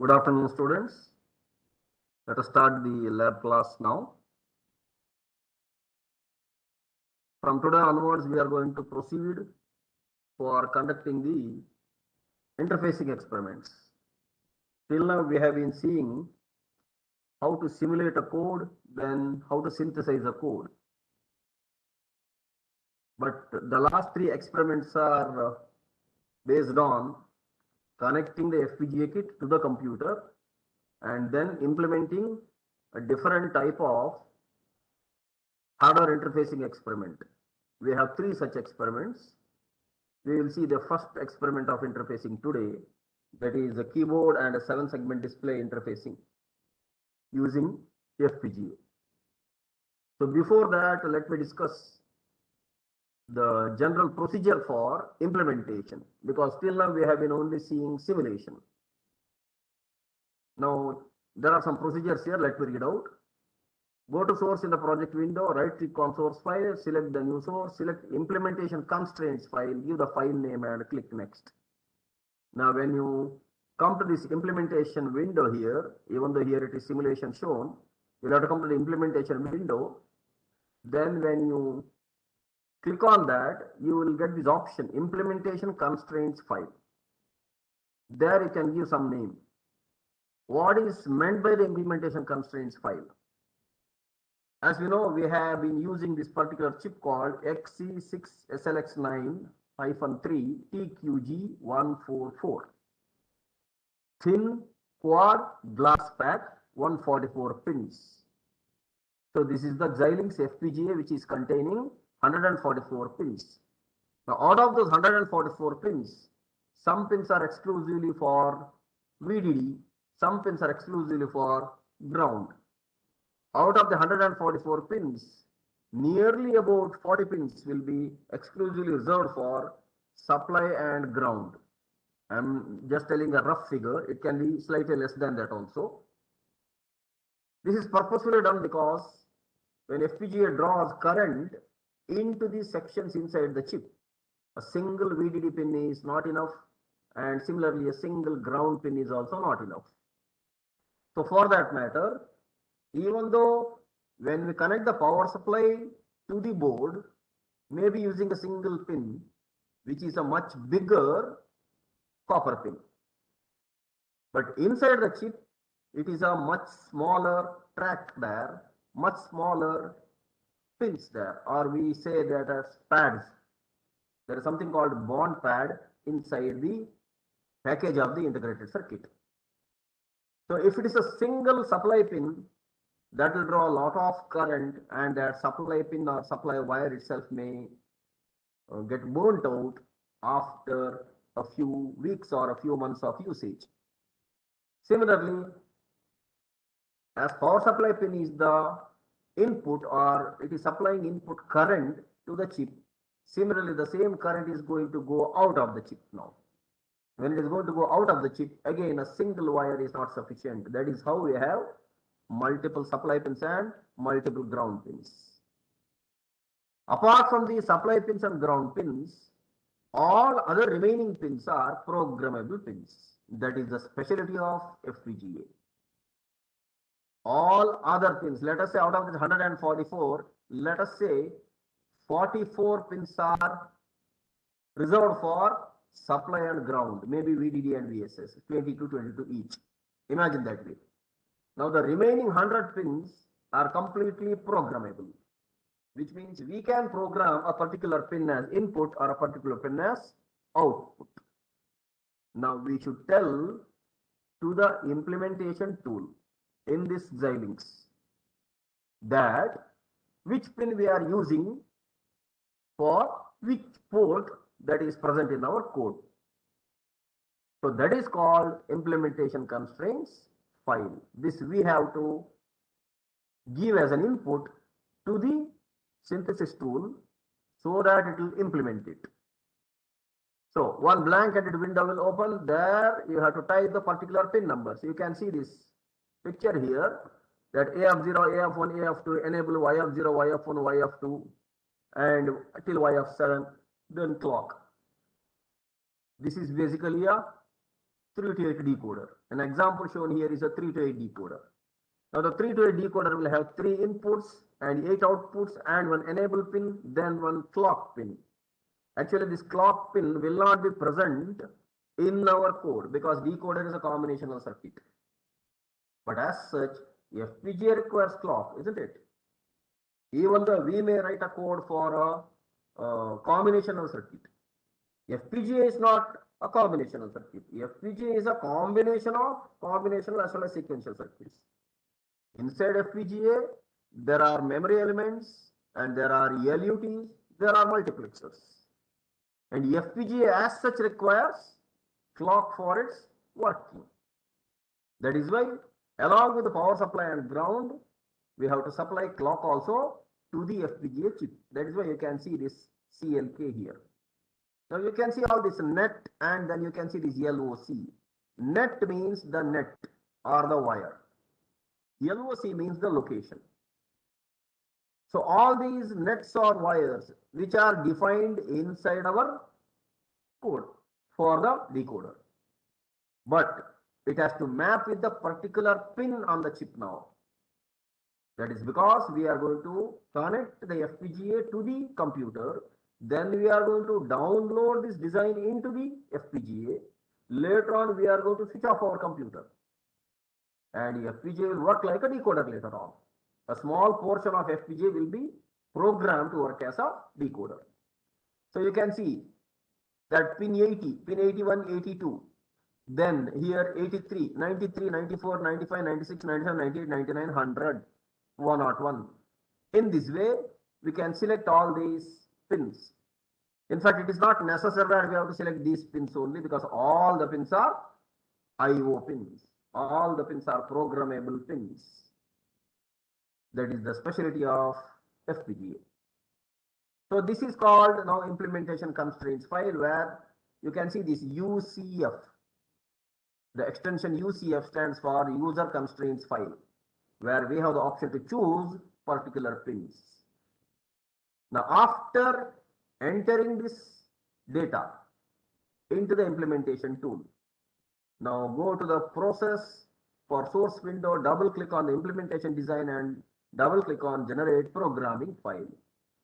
Good afternoon, students. Let us start the lab class now. From today onwards, we are going to proceed for conducting the interfacing experiments. Till now, we have been seeing how to simulate a code, then how to synthesize a code. But the last three experiments are based on connecting the FPGA kit to the computer and then implementing a different type of hardware interfacing experiment. We have three such experiments. We will see the first experiment of interfacing today, that is a keyboard and a 7-segment display interfacing using FPGA. So before that, let me discuss the general procedure for implementation, because till now we have been only seeing simulation. Now there are some procedures here. Let me read out. Go to source in the project window, right click on source file, select the new source, select implementation constraints file, give the file name and click next. Now when you come to this implementation window here, even though here it is simulation shown, you have to come to the implementation window. Then when you click on that, you will get this option, implementation constraints file. There you can give some name. What is meant by the implementation constraints file? As we know, we have been using this particular chip called XC6SLX9-3 TQG144. Thin quad glass pack, 144 pins. So this is the Xilinx FPGA, which is containing 144 pins. Now out of those 144 pins, some pins are exclusively for VDD, some pins are exclusively for ground. Out of the 144 pins, nearly about 40 pins will be exclusively reserved for supply and ground. I'm just telling a rough figure. It can be slightly less than that also. This is purposefully done because when FPGA draws current into the sections inside the chip, a single VDD pin is not enough, and similarly a single ground pin is also not enough. So for that matter, even though when we connect the power supply to the board, maybe using a single pin, which is a much bigger copper pin, but inside the chip, it is a much smaller track there, much smaller pins there, or we say that as pads. There is something called bond pad inside the package of the integrated circuit. So if it is a single supply pin, that will draw a lot of current, and that supply pin or supply wire itself may get burnt out after a few weeks or a few months of usage. Similarly, as power supply pin is the input, or it is supplying input current to the chip, similarly the same current is going to go out of the chip now. When it is going to go out of the chip, again a single wire is not sufficient. That is how we have multiple supply pins and multiple ground pins. Apart from the supply pins and ground pins, all other remaining pins are programmable pins. That is the specialty of FPGA. All other pins, let us say out of the 144, let us say 44 pins are reserved for supply and ground, maybe VDD and VSS, 22 each. Imagine that way. Now the remaining 100 pins are completely programmable, which means we can program a particular pin as input or a particular pin as output. Now we should tell to the implementation tool in this Xilinx that which pin we are using for which port that is present in our code. So that is called implementation constraints file. This we have to give as an input to the synthesis tool so that it will implement it. So one blank-ended window will open. There you have to type the particular pin number. So you can see this picture here, that AF0, AF1, AF2, enable YF0, YF1, YF2, and till YF7, then clock. This is basically a 3 to 8 decoder. An example shown here is a 3 to 8 decoder. Now the 3 to 8 decoder will have 3 inputs and 8 outputs and one enable pin, then one clock pin. Actually, this clock pin will not be present in our code because decoder is a combinational circuit. But as such, FPGA requires clock, isn't it? Even though we may write a code for a combinational circuit, FPGA is not a combinational circuit. FPGA is a combination of combinational as well as sequential circuits. Inside FPGA, there are memory elements and there are LUTs, there are multiplexers. And FPGA as such requires clock for its working. That is why along with the power supply and ground, we have to supply clock also to the FPGA chip. That is why you can see this CLK here. Now you can see all this net and then you can see this LOC. Net means the net or the wire. LOC means the location. So all these nets or wires which are defined inside our code for the decoder. But it has to map with the particular pin on the chip now. That is because we are going to connect the FPGA to the computer. Then we are going to download this design into the FPGA. Later on, we are going to switch off our computer. And FPGA will work like a decoder later on. A small portion of FPGA will be programmed to work as a decoder. So you can see that pin 80, pin 81, 82. Then here 83, 93, 94, 95, 96, 97, 98, 99, 100, 101. In this way, we can select all these pins. In fact, it is not necessary that we have to select these pins only because all the pins are IO pins. All the pins are programmable pins. That is the specialty of FPGA. So this is called now implementation constraints file where you can see this UCF. The extension UCF stands for user constraints file, where we have the option to choose particular pins. Now after entering this data into the implementation tool, now go to the process for source window, double click on the implementation design and double click on generate programming file.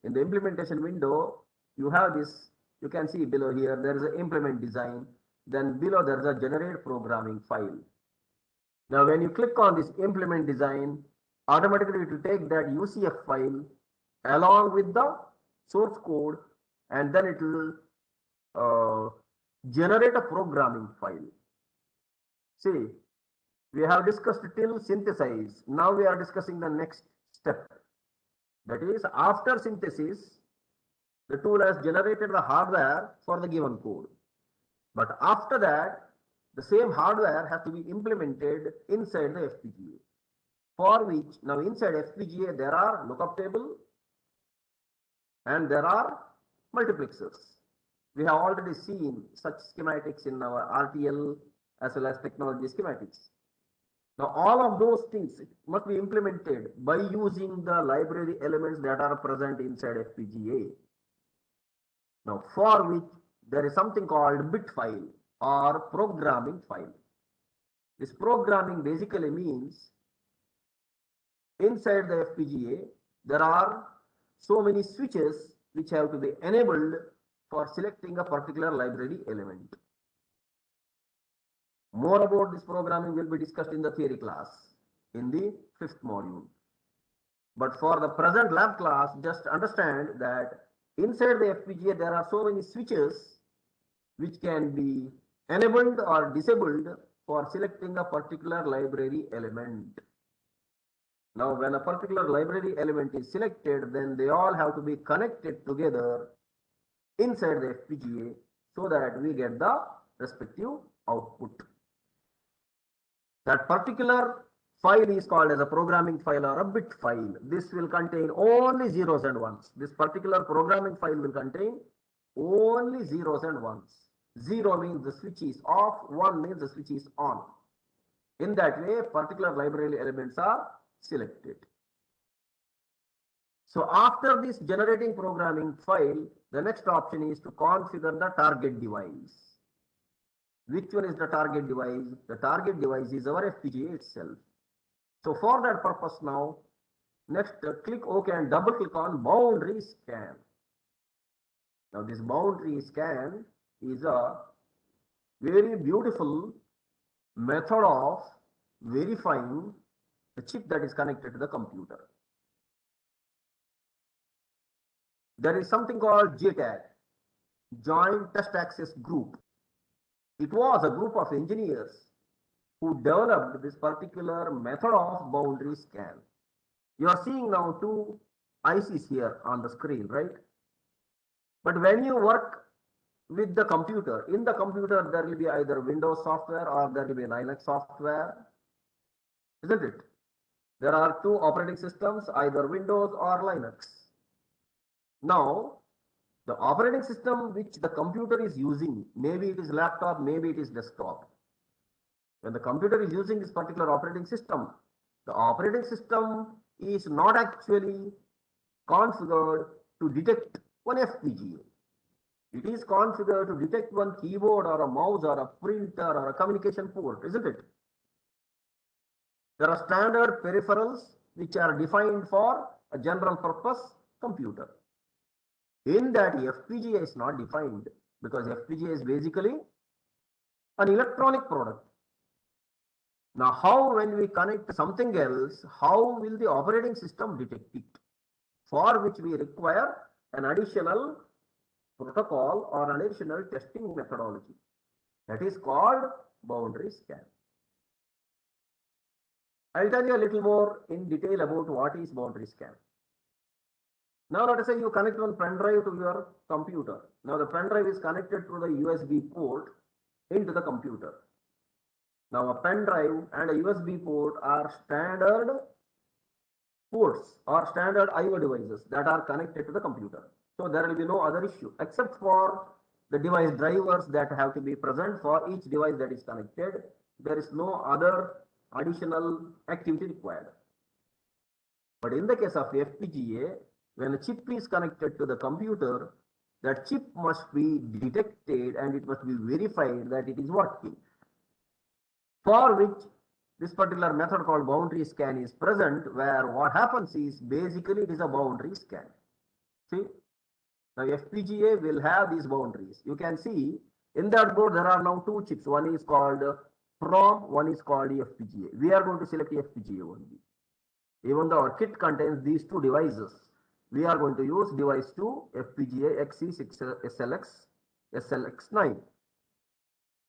In the implementation window, you have this, you can see below here, there is an implement design. Then below there is a generate programming file. Now when you click on this implement design, automatically it will take that UCF file along with the source code and then it will generate a programming file. See, we have discussed till synthesize. Now we are discussing the next step. That is, after synthesis, the tool has generated the hardware for the given code. But after that, the same hardware has to be implemented inside the FPGA. For which, now inside FPGA, there are lookup table and there are multiplexers. We have already seen such schematics in our RTL as well as technology schematics. Now all of those things must be implemented by using the library elements that are present inside FPGA. Now for which there is something called bit file or programming file. This programming basically means inside the FPGA there are so many switches which have to be enabled for selecting a particular library element. More about this programming will be discussed in the theory class in the 5th module. But for the present lab class, just understand that inside the FPGA there are so many switches which can be enabled or disabled for selecting a particular library element. Now when a particular library element is selected, then they all have to be connected together inside the FPGA so that we get the respective output. That particular file is called as a programming file or a bit file. This will contain only zeros and ones. This particular programming file will contain only zeros and ones. 0 means the switch is off, 1 means the switch is on. In that way, particular library elements are selected. So after this generating programming file, the next option is to configure the target device. Which one is the target device? The target device is our FPGA itself. So for that purpose now, next click OK and double click on boundary scan. Now this boundary scan is a very beautiful method of verifying the chip that is connected to the computer. There is something called JTAG, Joint Test Access Group. It was a group of engineers who developed this particular method of boundary scan. You are seeing now two ICs here on the screen, right? But when you work with the computer, in the computer there will be either Windows software or there will be Linux software, isn't it? There are two operating systems, either Windows or Linux. Now, the operating system which the computer is using, maybe it is laptop, maybe it is desktop. When the computer is using this particular operating system, the operating system is not actually configured to detect one FPGA. It is configured to detect one keyboard or a mouse or a printer or a communication port, isn't it? There are standard peripherals which are defined for a general purpose computer. In that, FPGA is not defined because FPGA is basically an electronic product. Now, how when we connect something else, how will the operating system detect it? For which we require an additional protocol or an additional testing methodology. That is called boundary scan. I'll tell you a little more in detail about what is boundary scan. Now let us say you connect one pen drive to your computer. Now the pen drive is connected to the USB port into the computer. Now a pen drive and a USB port are standard ports or standard I/O devices that are connected to the computer. So there will be no other issue except for the device drivers that have to be present for each device that is connected. There is no other additional activity required. But in the case of FPGA, when a chip is connected to the computer, that chip must be detected and it must be verified that it is working. For which this particular method called boundary scan is present, where what happens is basically it is a boundary scan. See, now FPGA will have these boundaries. You can see in that board there are now two chips. One is called PROM, one is called FPGA. We are going to select FPGA only. Even though our kit contains these two devices, we are going to use device 2 FPGA XE6SLX SLX9,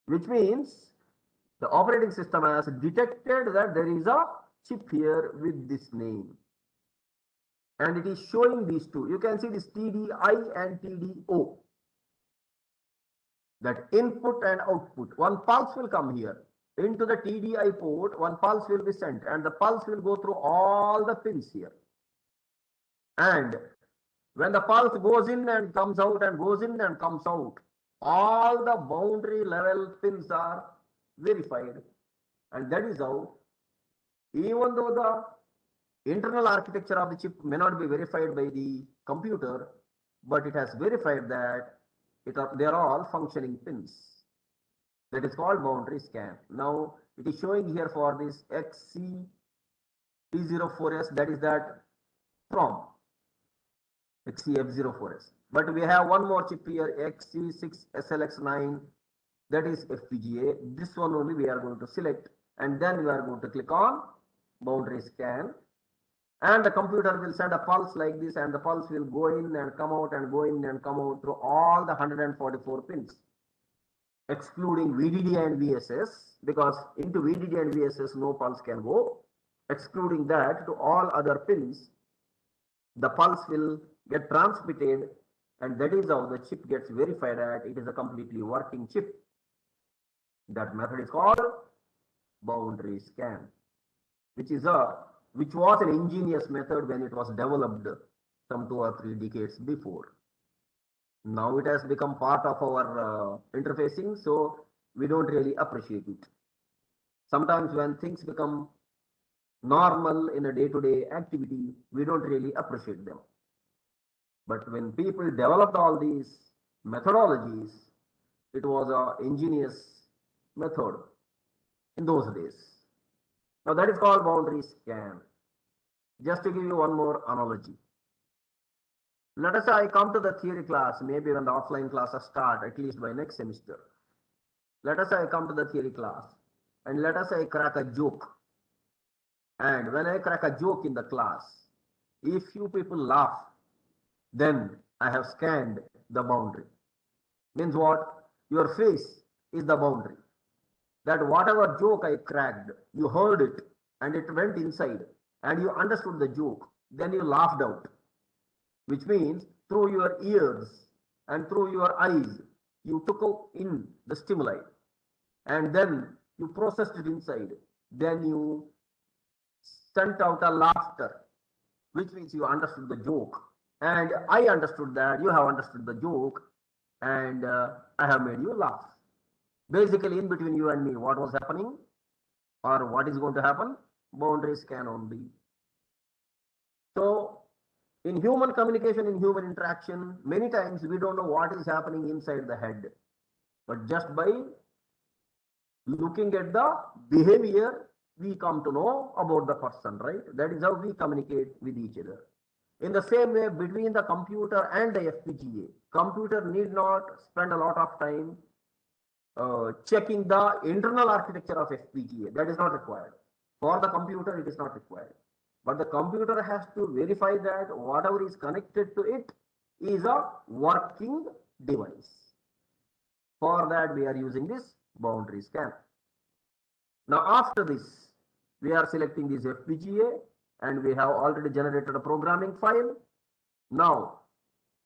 which means the operating system has detected that there is a chip here with this name, and it is showing these two. You can see this TDI and TDO, that input and output. One pulse will come here into the TDI port, one pulse will be sent, and the pulse will go through all the pins here. And when the pulse goes in and comes out and goes in and comes out, all the boundary level pins are verified. And that is how, even though the internal architecture of the chip may not be verified by the computer, but it has verified that they are all functioning pins. That is called boundary scan. Now it is showing here for this XC P04S, that is that PROM. XCF04S. But we have one more chip here, XC6SLX9, that is FPGA. This one only we are going to select, and then we are going to click on boundary scan, and the computer will send a pulse like this, and the pulse will go in and come out and go in and come out through all the 144 pins, excluding VDD and VSS, because into VDD and VSS no pulse can go. Excluding that, to all other pins, the pulse will get transmitted, and that is how the chip gets verified that it is a completely working chip. That method is called boundary scan, which was an ingenious method when it was developed some 2 or 3 decades before. Now it has become part of our interfacing, so we don't really appreciate it. Sometimes when things become normal in a day-to-day activity, we don't really appreciate them. But when people developed all these methodologies, it was an ingenious method in those days. Now that is called boundary scan. Just to give you one more analogy. Let us say I come to the theory class, maybe when the offline classes start, at least by next semester. Let us say I come to the theory class and let us say I crack a joke. And when I crack a joke in the class, if you people laugh, then I have scanned the boundary. Means what? Your face is the boundary. That whatever joke I cracked, you heard it and it went inside and you understood the joke, then you laughed out. Which means through your ears and through your eyes, you took in the stimuli and then you processed it inside. Then you sent out a laughter, which means you understood the joke. And I understood that, you have understood the joke, and I have made you laugh. Basically, in between you and me, what was happening or what is going to happen? Boundary scan only. So, in human communication, in human interaction, many times we don't know what is happening inside the head. But just by looking at the behavior, we come to know about the person, right? That is how we communicate with each other. In the same way, between the computer and the FPGA, computer need not spend a lot of time checking the internal architecture of FPGA. That is not required. For the computer, it is not required. But the computer has to verify that whatever is connected to it is a working device. For that, we are using this boundary scan. Now, after this, we are selecting this FPGA and we have already generated a programming file. Now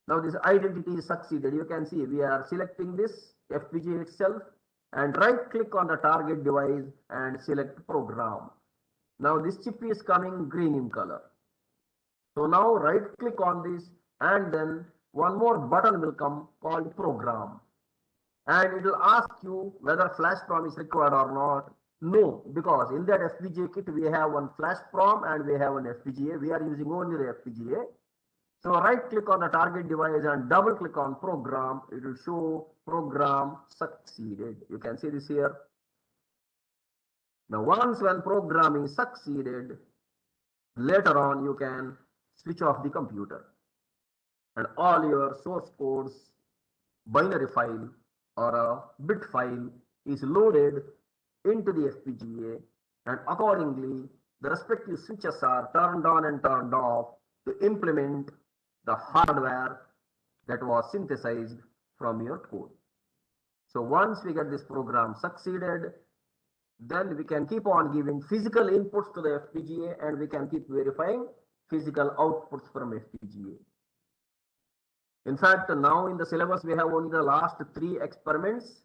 this identity is succeeded. You can see we are selecting this FPGA itself and right click on the target device and select program. Now this chip is coming green in color. So now right click on this and then one more button will come called program. And it will ask you whether flash PROM is required or not. No, because in that FPGA kit we have one flash PROM and we have an FPGA. We are using only the FPGA. So right click on the target device and double click on program. It will show program succeeded. You can see this here. Now once when program is succeeded, later on you can switch off the computer and all your source codes, binary file or a bit file is loaded into the FPGA, and accordingly the respective switches are turned on and turned off to implement the hardware that was synthesized from your code. So once we get this program succeeded, then we can keep on giving physical inputs to the FPGA and we can keep verifying physical outputs from FPGA. In fact, now in the syllabus we have only the last 3 experiments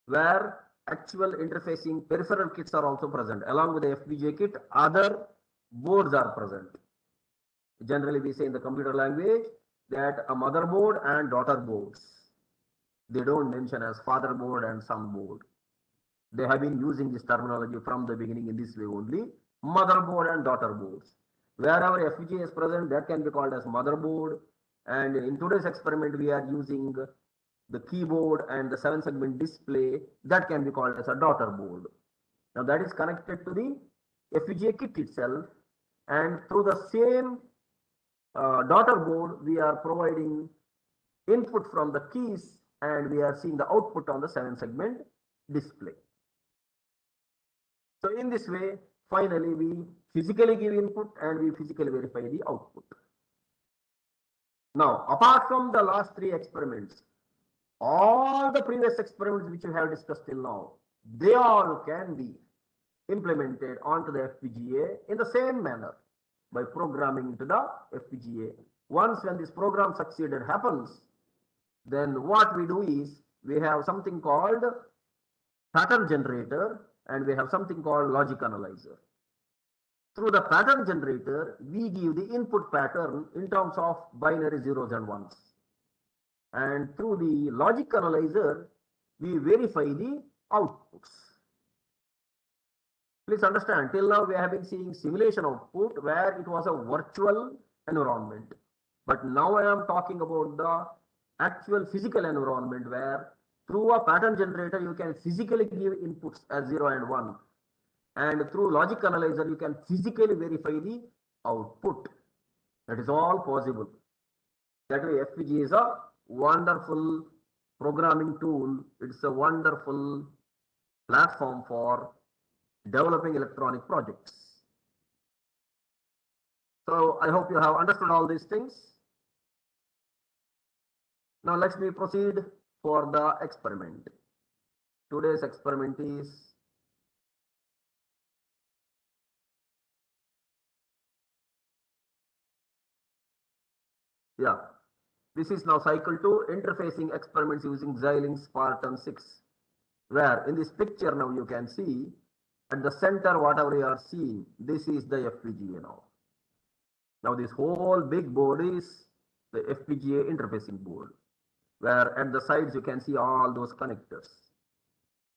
where actual interfacing peripheral kits are also present. Along with the FPGA kit, other boards are present. Generally, we say in the computer language that a motherboard and daughter boards. They don't mention as father board and son board. They have been using this terminology from the beginning in this way only. Motherboard and daughter boards. Wherever FPGA is present, that can be called as motherboard. And in today's experiment, we are using the keyboard and the 7-segment display, that can be called as a daughter board. Now that is connected to the FPGA kit itself, and through the same daughter board we are providing input from the keys and we are seeing the output on the 7-segment display. So in this way, finally we physically give input and we physically verify the output. Now apart from the last 3 experiments, all the previous experiments which we have discussed till now, they all can be implemented onto the FPGA in the same manner by programming into the FPGA. Once when this program succeeded happens, then what we do is we have something called pattern generator and we have something called logic analyzer. Through the pattern generator, we give the input pattern in terms of binary zeros and ones. And through the logic analyzer, we verify the outputs. Please understand, till now we have been seeing simulation output where it was a virtual environment. But now I am talking about the actual physical environment where Through a pattern generator, you can physically give inputs as 0 and 1. And through logic analyzer, you can physically verify the output. That is all possible. That way, FPGA is a wonderful programming tool. It's a wonderful platform for developing electronic projects. So I hope you have understood all these things. Now let me proceed for the experiment. Today's experiment is this is now cycle 2 interfacing experiments using Xilinx Spartan 6, where in this picture now you can see at the center whatever you are seeing, this is the FPGA now. Now this whole big board is the FPGA interfacing board, where at the sides you can see all those connectors.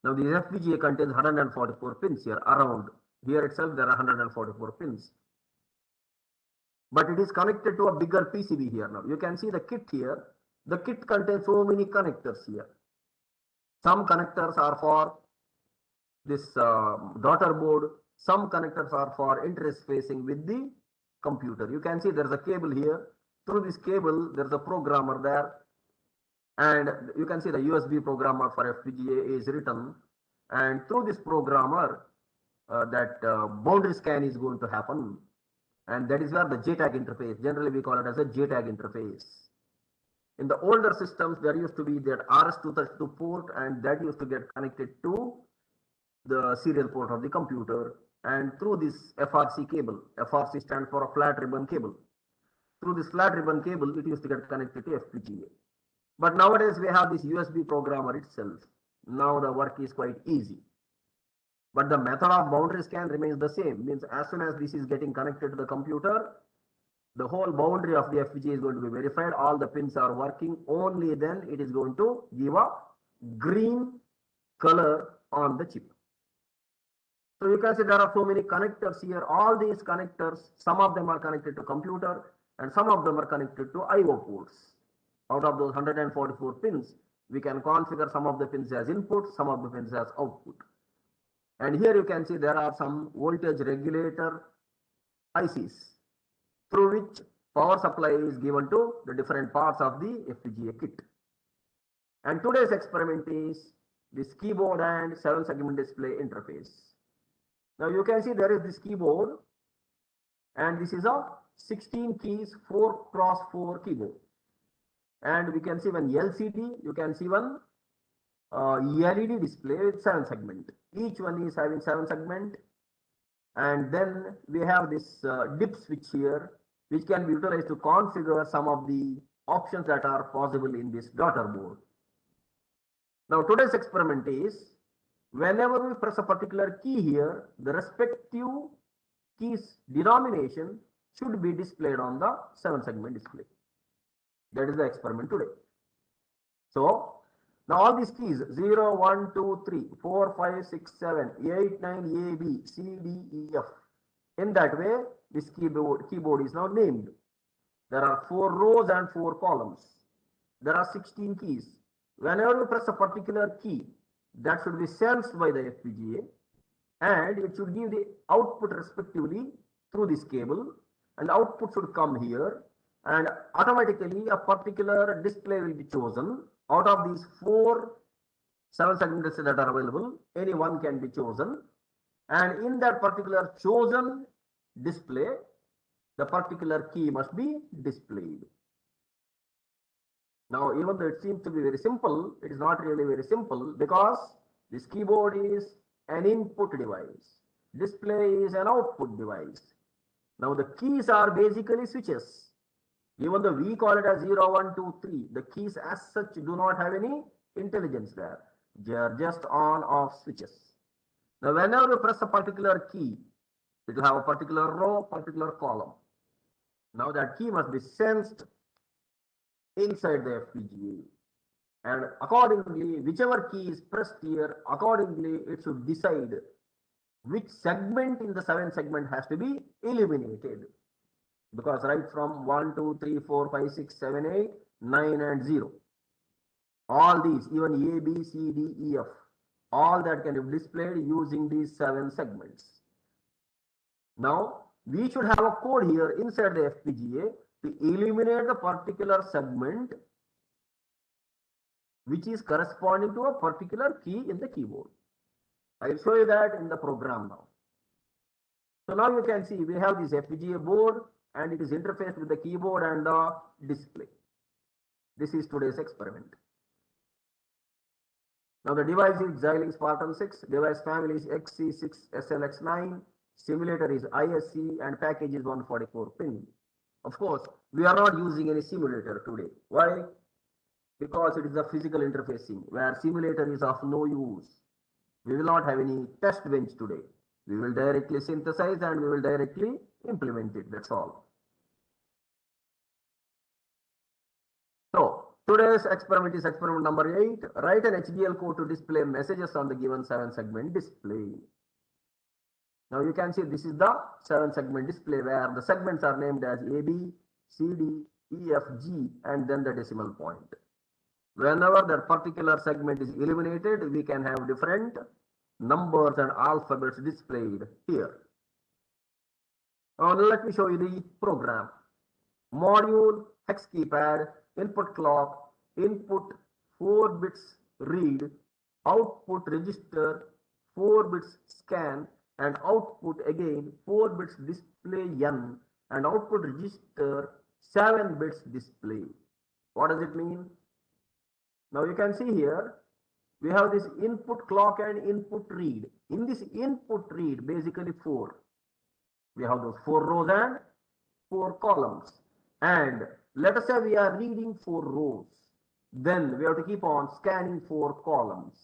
Now this FPGA contains 144 pins here around. Here itself there are 144 pins. But it is connected to a bigger PCB here now. You can see the kit here. The kit contains so many connectors here. Some connectors are for this daughter board. Some connectors are for interfacing with the computer. You can see there's a cable here. Through this cable, there's a programmer there. And you can see the USB programmer for FPGA is written. And through this programmer, that boundary scan is going to happen. And that is where the JTAG interface, generally we call it as a JTAG interface. In the older systems, there used to be that RS-232 port, and that used to get connected to the serial port of the computer. And through this FRC cable, FRC stands for a flat ribbon cable. Through this flat ribbon cable, it used to get connected to FPGA. But nowadays we have this USB programmer itself. Now the work is quite easy. But the method of boundary scan remains the same. Means as soon as this is getting connected to the computer, the whole boundary of the FPGA is going to be verified. All the pins are working. Only then it is going to give a green color on the chip. So you can see there are so many connectors here. All these connectors, some of them are connected to computer and some of them are connected to IO ports. Out of those 144 pins, we can configure some of the pins as input, some of the pins as output. And here you can see there are some voltage regulator ICs through which power supply is given to the different parts of the FPGA kit. And today's experiment is this keyboard and 7-segment display interface. Now you can see there is this keyboard, and this is a 16 keys 4x4 keyboard. And we can see one LCD, you can see one LED display with 7-segment. Each one is having 7-segment. And then we have this dip switch here, which can be utilized to configure some of the options that are possible in this daughter board. Now today's experiment is, whenever we press a particular key here, the respective key's denomination should be displayed on the 7-segment display. That is the experiment today. So now all these keys 0, 1, 2, 3, 4, 5, 6, 7, 8, 9, A, B, C, D, E, F. In that way, this keyboard is now named. There are 4 rows and 4 columns. There are 16 keys. Whenever you press a particular key, that should be sensed by the FPGA, and it should give the output respectively through this cable, and output should come here, and automatically a particular display will be chosen. Out of these 4 7-segment displays that are available, any one can be chosen, and in that particular chosen display, the particular key must be displayed. Now, even though it seems to be very simple, it is not really very simple, because this keyboard is an input device, display is an output device. Now the keys are basically switches. Even though we call it as 0, 1, 2, 3, the keys as such do not have any intelligence there. They are just on-off switches. Now whenever you press a particular key, it will have a particular row, particular column. Now that key must be sensed inside the FPGA. And accordingly, whichever key is pressed here, accordingly it should decide which segment in the 7-segment has to be eliminated. Because right from 1, 2, 3, 4, 5, 6, 7, 8, 9 and 0. All these, even A, B, C, D, E, F, all that can be displayed using these 7 segments. Now, we should have a code here inside the FPGA to eliminate the particular segment which is corresponding to a particular key in the keyboard. I'll show you that in the program now. So now you can see we have this FPGA board and it is interfaced with the keyboard and the display. This is today's experiment. Now the device is Xilinx Spartan 6, device family is XC6 SLX9, simulator is ISC and package is 144 pin. Of course, we are not using any simulator today. Why? Because it is a physical interfacing where simulator is of no use. We will not have any test bench today. We will directly synthesize and we will directly implement it. That's all. So today's experiment is experiment number 8. Write an HDL code to display messages on the given 7-segment display. Now you can see this is the 7-segment display where the segments are named as A, B, C, D, E, F, G and then the decimal point. Whenever that particular segment is eliminated, we can have different numbers and alphabets displayed here. Now let me show you the program. Module, hex keypad, input clock, input 4 bits read, output register, 4 bits scan, and output again 4 bits display N, and output register 7 bits display. What does it mean? Now you can see here, we have this input clock and input read. In this input read, basically 4. We have those 4 rows and 4 columns. And let us say we are reading 4 rows. Then we have to keep on scanning 4 columns.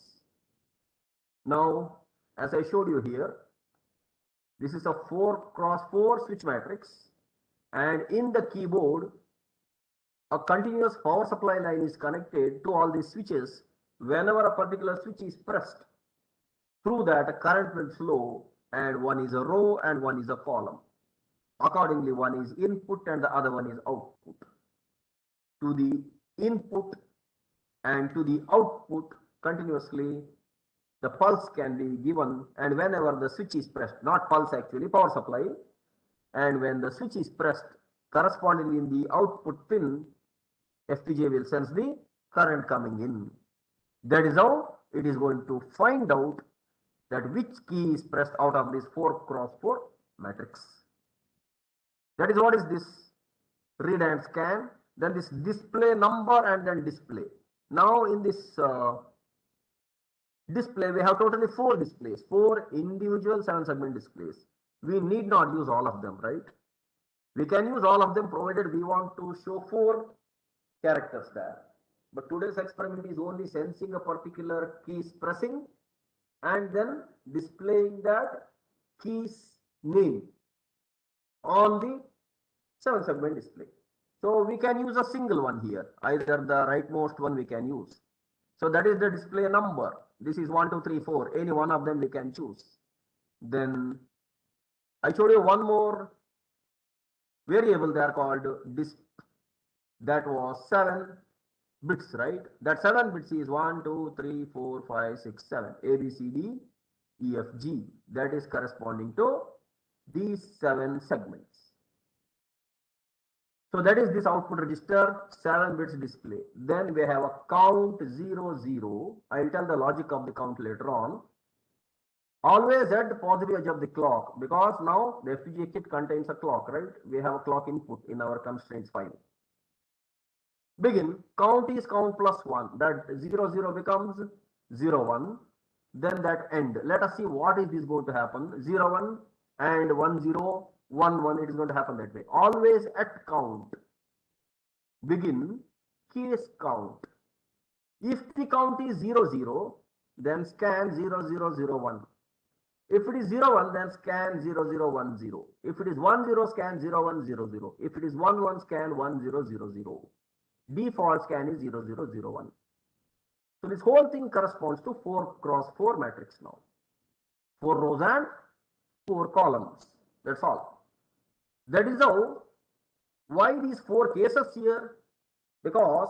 Now, as I showed you here, this is a 4x4 switch matrix. And in the keyboard, a continuous power supply line is connected to all these switches. Whenever a particular switch is pressed, through that a current will flow and one is a row and one is a column. Accordingly, one is input and the other one is output. To the input and to the output continuously, the pulse can be given, and whenever the switch is pressed, not pulse actually, power supply, and when the switch is pressed, correspondingly in the output pin, FPGA will sense the current coming in. That is how it is going to find out that which key is pressed out of this 4x4 matrix. That is what is this read and scan, then this display number and then display. Now in this display, we have totally 4 displays, 4 individual 7-segment displays. We need not use all of them, right? We can use all of them provided we want to show 4 characters there. But today's experiment is only sensing a particular key's pressing and then displaying that key's name on the 7-segment display. So we can use a single one here, either the rightmost one we can use. So that is the display number. This is 1, 2, 3, 4. Any one of them we can choose. Then I showed you one more variable there called disp. That was 7 bits, right? That 7 bits is 1, 2, 3, 4, 5, 6, 7. A, B, C, D, E, F, G. That is corresponding to these 7 segments. So that is this output register, 7 bits display. Then we have a count 0, 0. I will tell the logic of the count later on. Always at the positive edge of the clock, because now the FPGA kit contains a clock, right? We have a clock input in our constraints file. Begin, count is count plus 1. That 0, 0 becomes 0, 1. Then that end. Let us see what is this going to happen. 0, 1 and 1, 0. 1, 1, it is going to happen that way. Always at count. Begin, case count. If the count is 0, 0, then scan 0, 0, 0, 1. If it is 0, 1, then scan 0, 0, 1, 0. If it is 1, 0, scan 0, 1, 0, 0. If it is 1, 1, scan 1, 0, 0, 0. Default scan is 0, 0, 0, 1. So this whole thing corresponds to 4x4 matrix now. 4 rows and 4 columns. That's all. That is how, why these 4 cases here? Because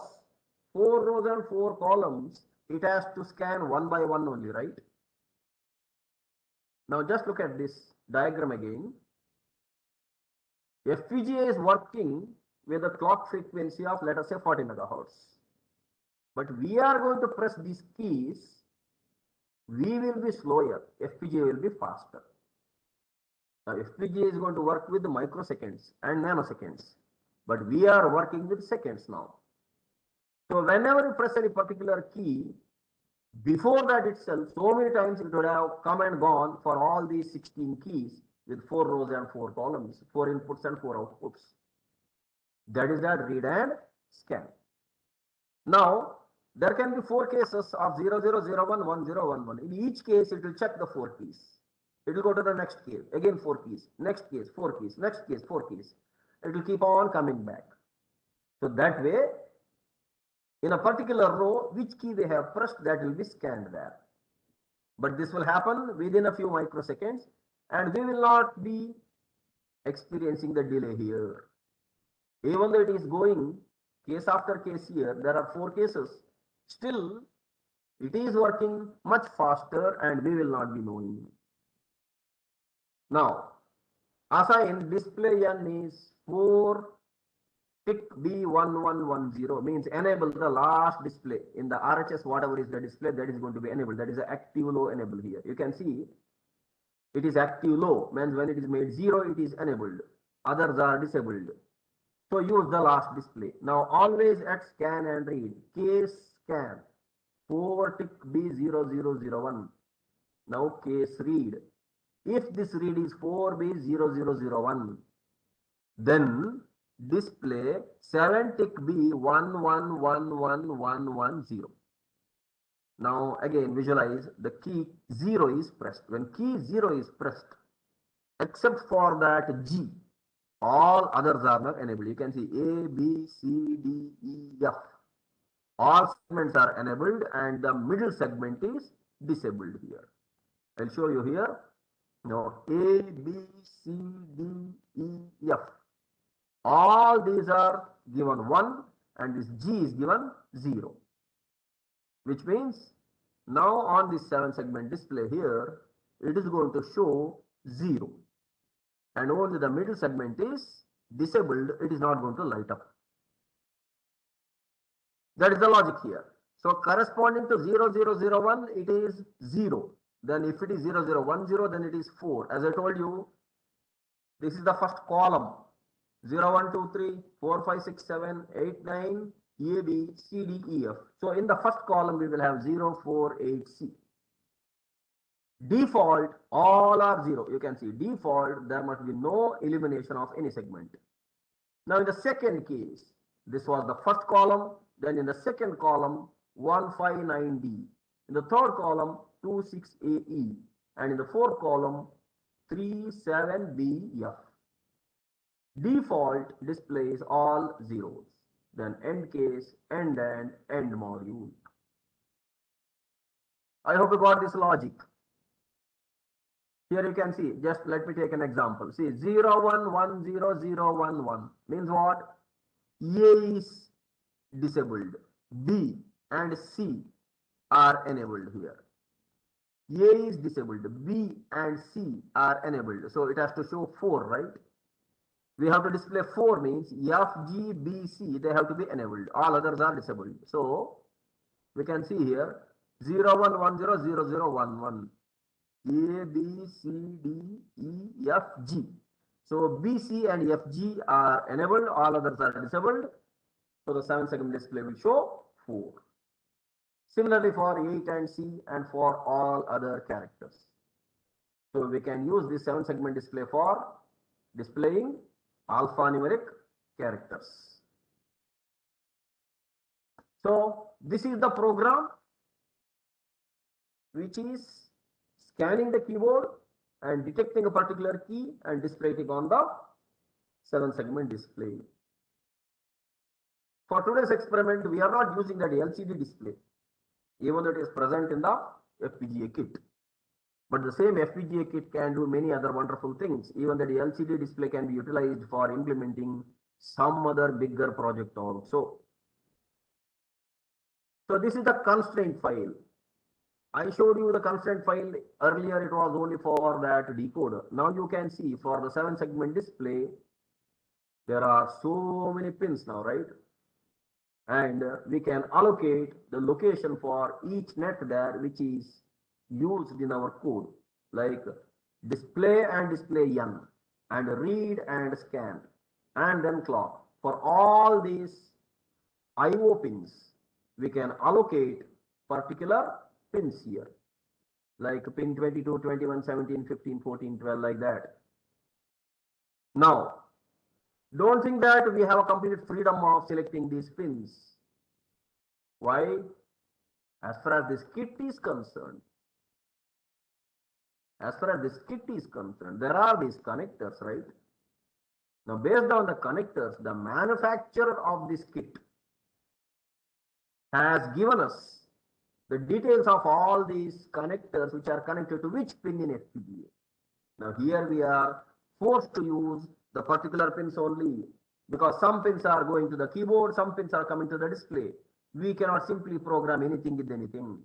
4 rows and 4 columns, it has to scan one by one only, right? Now just look at this diagram again. FPGA is working with a clock frequency of, let us say, 40 megahertz. But we are going to press these keys. We will be slower. FPGA will be faster. Now FPGA is going to work with microseconds and nanoseconds. But we are working with seconds now. So whenever you press any particular key, before that itself, so many times it would have come and gone for all these 16 keys with 4 rows and 4 columns, 4 inputs and 4 outputs. That is the read and scan. Now, there can be 4 cases of 0, 0, 0, 1, 1, 0, 1, 1. In each case, it will check the 4 keys. It will go to the next case, again 4 keys, next case, 4 keys, next case, 4 keys. It will keep on coming back. So that way, in a particular row, which key they have pressed, that will be scanned there. But this will happen within a few microseconds, and we will not be experiencing the delay here. Even though it is going case after case here, there are 4 cases, still it is working much faster and we will not be knowing. Now, assign display N is 4 tick B1110 means enable the last display in the RHS, whatever is the display that is going to be enabled. That is the active low enable here. You can see it is active low, means when it is made 0, it is enabled. Others are disabled. So use the last display. Now always at scan and read. Case scan 4 tick B0001. Now case read. If this read is 4B0001, then display 7 tick B111110. Now again visualize the key 0 is pressed. When key 0 is pressed, except for that G, all others are not enabled. You can see A, B, C, D, E, F. All segments are enabled and the middle segment is disabled here. I'll show you here. Now A, B, C, D, E, F. All these are given 1 and this G is given 0. Which means now on this 7 segment display here, it is going to show 0. And only the middle segment is disabled, it is not going to light up. That is the logic here. So corresponding to 0001, it is 0. Then if it is 0010, then it is 4. As I told you, this is the first column. 0, 1, 2, 3, 4, 5, 6, 7, 8, 9, A, B, C, D, E, F. So in the first column, we will have 0, 4, 8, C. Default, all are 0. You can see default, there must be no elimination of any segment. Now in the second case, this was the first column. Then in the second column, 159D. In the third column, 26AE. And in the fourth column, 37BF. Default displays all zeros. Then end case, end and end module. I hope you got this logic. Here you can see, just let me take an example. See, 0110011 means what? A is disabled, B and C are enabled here. A is disabled, B and C are enabled. So it has to show 4, right? We have to display 4 means F, G, B, C, they have to be enabled. All others are disabled. So we can see here 01100011. A, B, C, D, E, F, G. So B, C and F, G are enabled, all others are disabled. So the 7 segment display will show 4. Similarly for 8 and C and for all other characters. So we can use this 7 segment display for displaying alphanumeric characters. So this is the program which is scanning the keyboard and detecting a particular key and displaying it on the 7 segment display. For today's experiment, we are not using that LCD display, even though it is present in the FPGA kit. But the same FPGA kit can do many other wonderful things. Even that LCD display can be utilized for implementing some other bigger project also. So this is the constraint file. I showed you the constraint file earlier. It was only for that decoder. Now you can see for the 7-segment display, there are so many pins now, right? And we can allocate the location for each net there, which is used in our code, like display and display N, and read and scan, and then clock. For all these IO pins, we can allocate particular pins here, like pin 22, 21, 17, 15, 14, 12, like that. Now, don't think that we have a complete freedom of selecting these pins. Why? As far as this kit is concerned, there are these connectors, right? Now, based on the connectors, the manufacturer of this kit has given us the details of all these connectors which are connected to which pin in FPGA. Now, here we are forced to use the particular pins only, because some pins are going to the keyboard, some pins are coming to the display. We cannot simply program anything with anything.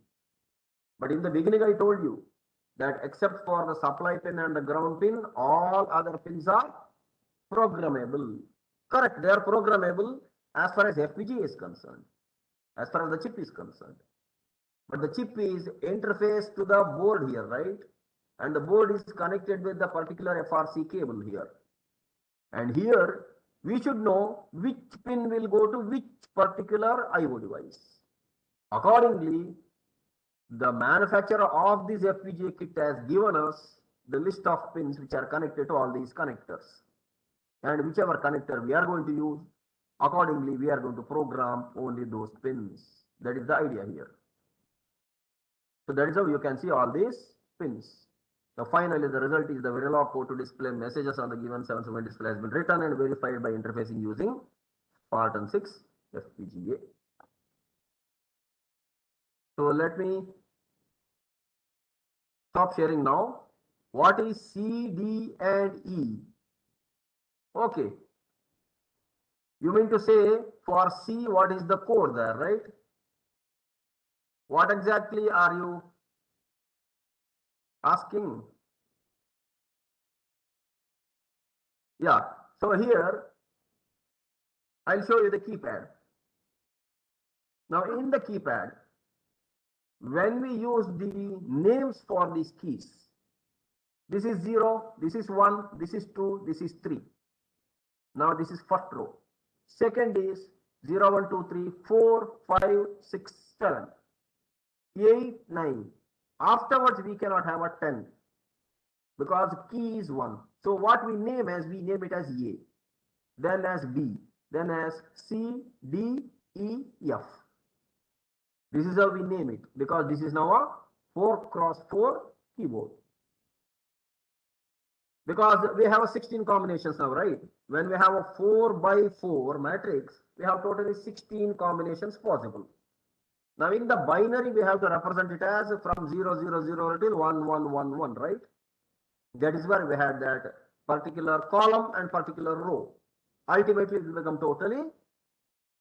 But in the beginning, I told you that except for the supply pin and the ground pin, all other pins are programmable. Correct, they are programmable as far as FPGA is concerned, as far as the chip is concerned. But the chip is interfaced to the board here, right? And the board is connected with the particular FRC cable here. And here we should know which pin will go to which particular IO device. Accordingly, the manufacturer of this FPGA kit has given us the list of pins which are connected to all these connectors. And whichever connector we are going to use, accordingly we are going to program only those pins. That is the idea here. So that is how you can see all these pins. Now finally, the result is the Verilog code to display messages on the given 7-segment display has been written and verified by interfacing using Spartan 6 FPGA. So let me stop sharing now. What is C, D, and E? Okay. You mean to say for C, what is the code there, right? What exactly are you asking? Yeah, so here I'll show you the keypad. Now in the keypad, when we use the names for these keys, this is 0, this is 1, this is 2, this is 3. Now this is first row. Second is 0, 1, 2, 3, 4, 5, 6, 7, 8, 9. Afterwards we cannot have a 10 because key is 1. So what we name as, we name it as A, then as B, then as C, D, E, F. This is how we name it, because this is now a 4x4 keyboard. Because we have a 16 combinations now, right? When we have a 4x4 matrix, we have totally 16 combinations possible. Now in the binary, we have to represent it as from 0, 0, 0 till 1, 1, 1, 1, right? That is where we had that particular column and particular row. Ultimately, it will become totally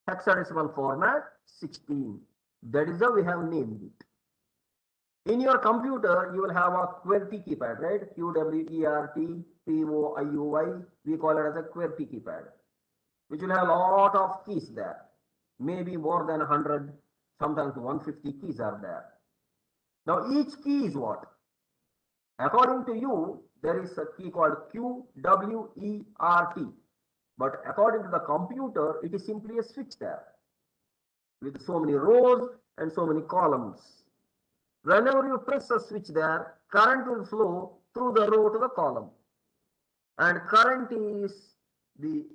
hexadecimal format 16. That is how we have named it. In your computer, you will have a QWERTY keypad, right? QWERTY, POIUY. We call it as a QWERTY keypad, which will have a lot of keys there. Maybe more than 100, sometimes 150 keys are there. Now, each key is what? According to you, there is a key called QWERTY. But according to the computer, it is simply a switch there with so many rows and so many columns. Whenever you press a switch there, current will flow through the row to the column. And current is the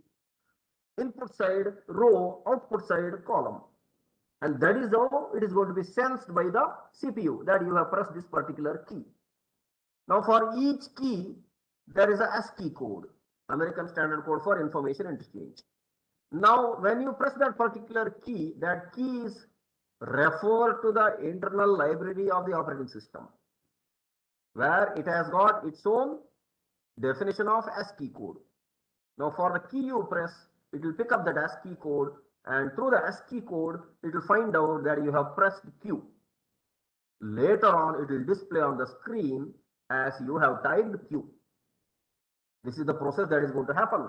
input side row, output side column. And that is how it is going to be sensed by the CPU that you have pressed this particular key. Now for each key, there is a ASCII code, American Standard Code for Information Interchange. Now when you press that particular key, that key is referred to the internal library of the operating system, where it has got its own definition of ASCII code. Now for the key you press, it will pick up that ASCII code and through the ASCII code, it will find out that you have pressed Q. Later on, it will display on the screen as you have typed Q. This is the process that is going to happen.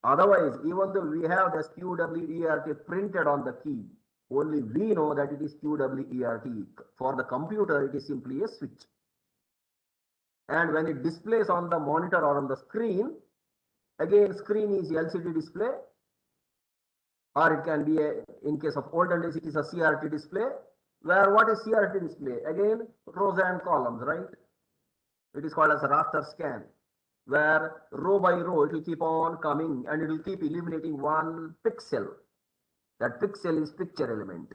Otherwise, even though we have this QWERT printed on the key, only we know that it is QWERT. For the computer, it is simply a switch. And when it displays on the monitor or on the screen, again, screen is LCD display, or it can be in case of olden days, it is a CRT display. Where what is CRT display? Again, rows and columns, right? It is called as a raster scan, where row by row it will keep on coming and it will keep eliminating one pixel. That pixel is picture element.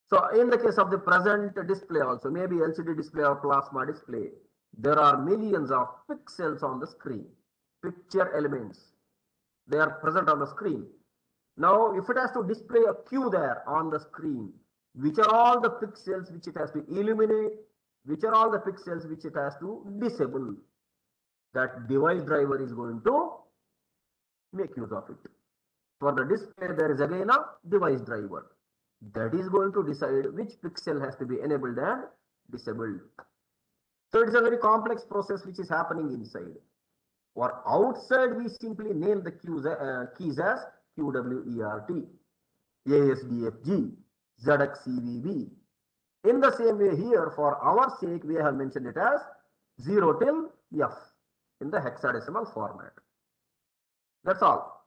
So in the case of the present display also, maybe LCD display or plasma display, there are millions of pixels on the screen, picture elements. They are present on the screen. Now, if it has to display a Q there on the screen, which are all the pixels which it has to eliminate, which are all the pixels which it has to disable, that device driver is going to make use of it. For the display, there is again a device driver that is going to decide which pixel has to be enabled and disabled. So it is a very complex process which is happening inside. For outside, we simply name the keys as QWERT, ASDFG, ZXCVB. In the same way here, for our sake, we have mentioned it as 0 till F in the hexadecimal format. That's all.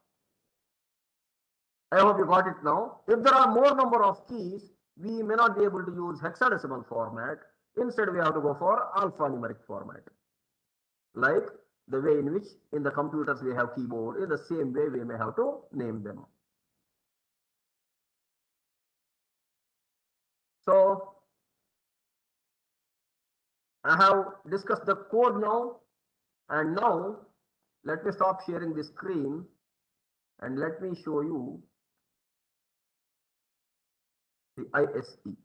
I hope you got it now. If there are more number of keys, we may not be able to use hexadecimal format. Instead, we have to go for alphanumeric format. Like the way in which in the computers we have keyboard, in the same way we may have to name them. So I have discussed the code now, and now let me stop sharing the screen and let me show you the ISE.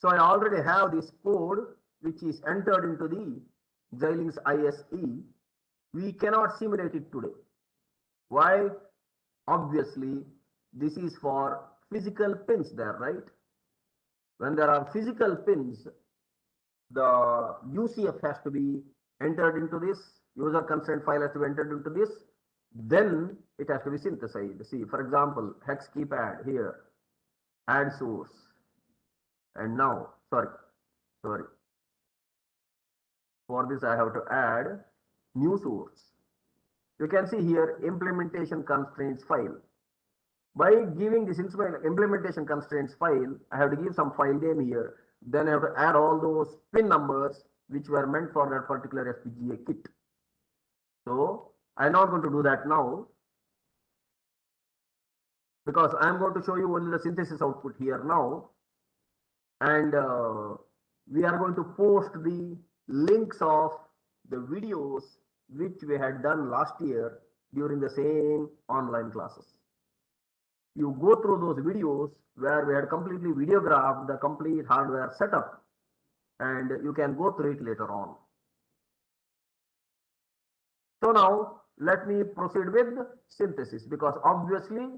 So I already have this code which is entered into the Xilinx ISE. We cannot simulate it today. Why? Obviously, this is for physical pins there, right? When there are physical pins, the UCF has to be entered into this, user consent file has to be entered into this, then it has to be synthesized. See, for example, hex keypad here, add source. And now, sorry. For this, I have to add new source. You can see here implementation constraints file. By giving this implementation constraints file, I have to give some file name here. Then I have to add all those pin numbers which were meant for that particular FPGA kit. So I'm not going to do that now, because I'm going to show you only the synthesis output here now. And we are going to post the links of the videos which we had done last year during the same online classes. You go through those videos where we had completely videographed the complete hardware setup, and you can go through it later on. So now let me proceed with synthesis, because obviously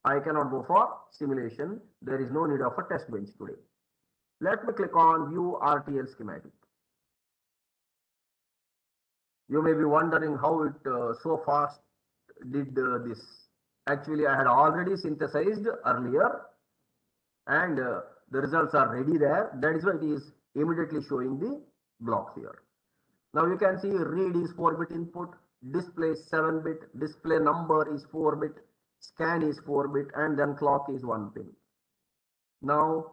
I cannot go for simulation. There is no need of a test bench today. Let me click on View RTL schematic. You may be wondering how it so fast did this. Actually, I had already synthesized earlier, and the results are ready there. That is why it is immediately showing the block here. Now you can see read is 4-bit input, display 7-bit, display number is 4-bit, scan is 4-bit, and then clock is 1 pin. Now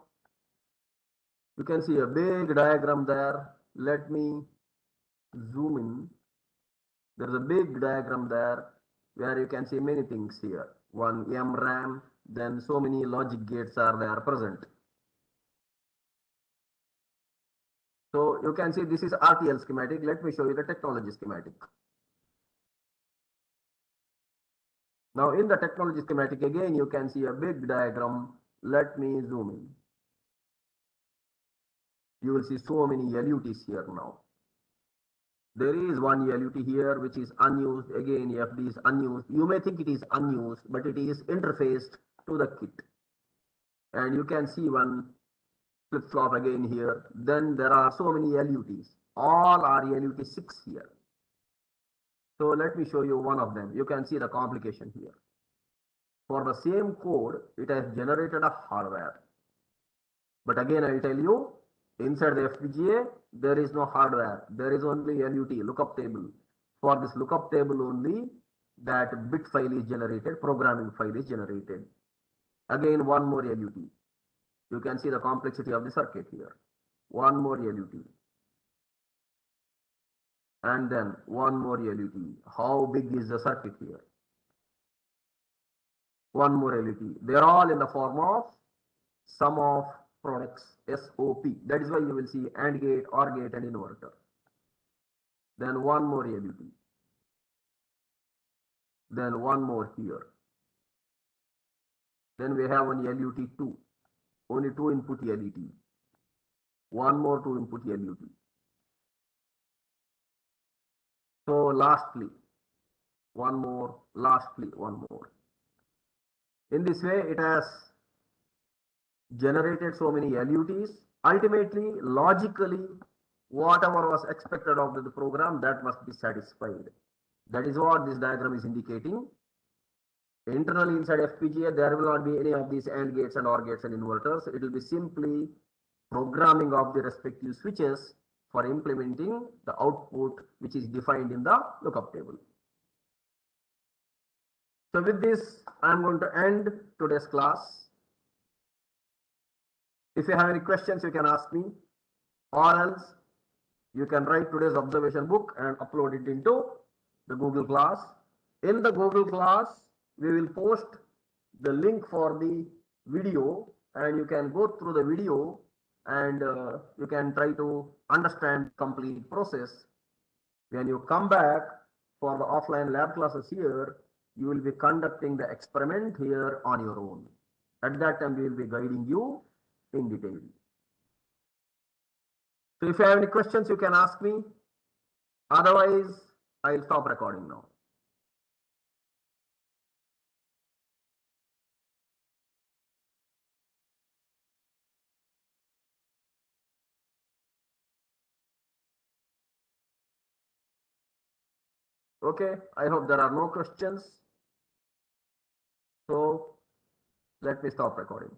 you can see a big diagram there. Let me zoom in. There's a big diagram there where you can see many things here. One MRAM, then so many logic gates are there present. So you can see this is RTL schematic. Let me show you the technology schematic. Now in the technology schematic, again you can see a big diagram. Let me zoom in. You will see so many LUTs here now. There is one LUT here which is unused. Again, FD is unused. You may think it is unused, but it is interfaced to the kit. And you can see one flip-flop again here. Then there are so many LUTs. All are LUT 6 here. So let me show you one of them. You can see the complication here. For the same code, it has generated a hardware. But again, I'll tell you, inside the FPGA, there is no hardware. There is only LUT, lookup table. For this lookup table only, that bit file is generated, programming file is generated. Again, one more LUT. You can see the complexity of the circuit here. One more LUT. And then one more LUT. How big is the circuit here? One more LUT. They're all in the form of sum of products, SOP. That is why you will see AND gate, OR gate, and inverter. Then one more LUT. Then one more here. Then we have one LUT 2. Only 2 input LUT. One more 2 input LUT. So lastly, one more, lastly, one more. In this way, it has generated so many LUTs. Ultimately, logically, whatever was expected of the program, that must be satisfied. That is what this diagram is indicating. Internally inside FPGA, there will not be any of these AND gates and OR gates and inverters. It will be simply programming of the respective switches for implementing the output which is defined in the lookup table. So with this, I am going to end today's class. If you have any questions, you can ask me, or else you can write today's observation book and upload it into the Google class. In the Google class, we will post the link for the video, and you can go through the video and you can try to understand complete process. When you come back for the offline lab classes here, you will be conducting the experiment here on your own. At that time, we will be guiding you in detail. So if you have any questions, you can ask me. Otherwise, I'll stop recording now. Okay, I hope there are no questions. So let me stop recording.